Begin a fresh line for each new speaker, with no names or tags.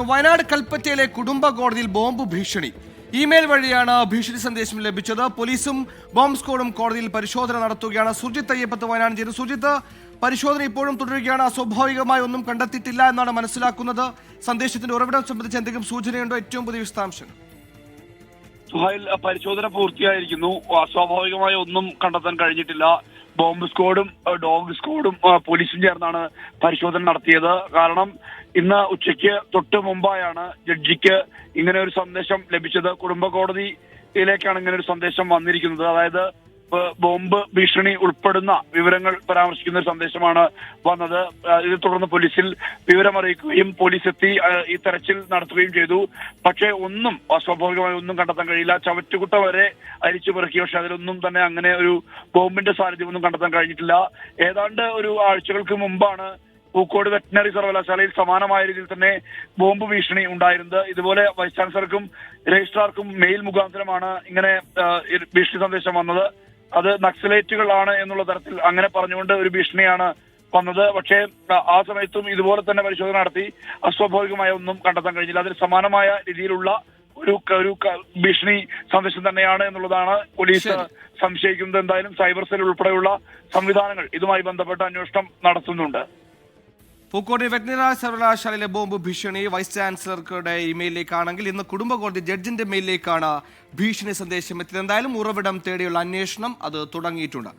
വയനാട് കൽപ്പറ്റയിലെ കുടുംബ കോടതിയിൽ ബോംബ് ഭീഷണി. ഇമെയിൽ വഴിയാണ് ഭീഷണി സന്ദേശം ലഭിച്ചത്. പോലീസും ബോംബ് സ്ക്വാഡും കോടതിയിൽ പരിശോധന നടത്തുകയാണ്. സുജിത്ത് അയ്യപ്പത്ത് വയനാട് ചെയ്തു. സുജിത്ത്, പരിശോധന ഇപ്പോഴും തുടരുകയാണ്. അസ്വാഭാവികമായി ഒന്നും കണ്ടെത്തിയിട്ടില്ല എന്നാണ് മനസ്സിലാക്കുന്നത്. സന്ദേശത്തിന്റെ ഉറവിടം സംബന്ധിച്ച് എന്തെങ്കിലും സൂചനയുണ്ടോ? ഏറ്റവും പുതിയ വിശദാംശങ്ങൾ.
സുഹൈൽ, പരിശോധന പൂർത്തിയായിരിക്കുന്നു. അസ്വാഭാവികമായ ഒന്നും കണ്ടെത്താൻ കഴിഞ്ഞിട്ടില്ല. ബോംബ് സ്ക്വാഡും ഡോഗ് സ്ക്വാഡും പോലീസും ചേർന്നാണ് പരിശോധന നടത്തിയത്. കാരണം ഇന്ന് ഉച്ചയ്ക്ക് തൊട്ട് മുമ്പായാണ് ജഡ്ജിക്ക് ഇങ്ങനെ ഒരു സന്ദേശം ലഭിച്ചത്. കുടുംബ കോടതിയിലേക്കാണ് ഇങ്ങനെ ഒരു സന്ദേശം വന്നിരിക്കുന്നത്. അതായത് ബോംബ് ഭീഷണി ഉൾപ്പെടുന്ന വിവരങ്ങൾ പരാമർശിക്കുന്ന ഒരു സന്ദേശമാണ് വന്നത്. ഇതേ തുടർന്ന് പോലീസിൽ വിവരമറിയിക്കുകയും പോലീസ് എത്തി ഈ തെരച്ചിൽ നടത്തുകയും ചെയ്തു. പക്ഷേ ഒന്നും അസ്വാഭാവികമായി ഒന്നും കണ്ടെത്താൻ കഴിയില്ല. ചവറ്റുകുട്ട വരെ അരിച്ചു പെറുക്കി. പക്ഷെ അതിലൊന്നും തന്നെ അങ്ങനെ ഒരു ബോംബിന്റെ സാന്നിധ്യമൊന്നും കണ്ടെത്താൻ കഴിഞ്ഞിട്ടില്ല. ഏതാണ്ട് ഒരു ആഴ്ചകൾക്ക് മുമ്പാണ് പൂക്കോട് വെറ്റിനറി സർവകലാശാലയിൽ സമാനമായ രീതിയിൽ തന്നെ ബോംബ് ഭീഷണി ഉണ്ടായിരുന്നത്. ഇതുപോലെ വൈസ് ചാൻസലർക്കും രജിസ്ട്രാർക്കും മെയിൽ മുഖാന്തരമാണ് ഇങ്ങനെ ഭീഷണി സന്ദേശം വന്നത്. അത് നക്സലേറ്റുകളാണ് എന്നുള്ള തരത്തിൽ അങ്ങനെ പറഞ്ഞുകൊണ്ട് ഒരു ഭീഷണിയാണ് വന്നത്. പക്ഷേ ആ സമയത്തും ഇതുപോലെ തന്നെ പരിശോധന നടത്തി അസ്വാഭാവികമായ ഒന്നും കണ്ടെത്താൻ കഴിഞ്ഞില്ല. അതിന് സമാനമായ രീതിയിലുള്ള ഒരു ഭീഷണി സന്ദേശം തന്നെയാണ് എന്നുള്ളതാണ് പോലീസ് സംശയിക്കുന്നത്. എന്തായാലും സൈബർ സെൽ ഉൾപ്പെടെയുള്ള സംവിധാനങ്ങൾ ഇതുമായി ബന്ധപ്പെട്ട് അന്വേഷണം നടത്തുന്നുണ്ട്.
പൂക്കോട് വെറ്റിനറി സർവകലാശാലയിലെ ബോംബ് ഭീഷണി വൈസ് ചാൻസലറുടെ ഇമെയിലേക്കാണെങ്കിൽ ഇന്ന് കുടുംബ കോടതി ജഡ്ജിന്റെ മെയിലിലേക്കാണ് ഭീഷണി സന്ദേശം എത്തിയത്. എന്തായാലും ഉറവിടം തേടിയുള്ള അന്വേഷണം അത് തുടങ്ങിയിട്ടുണ്ട്.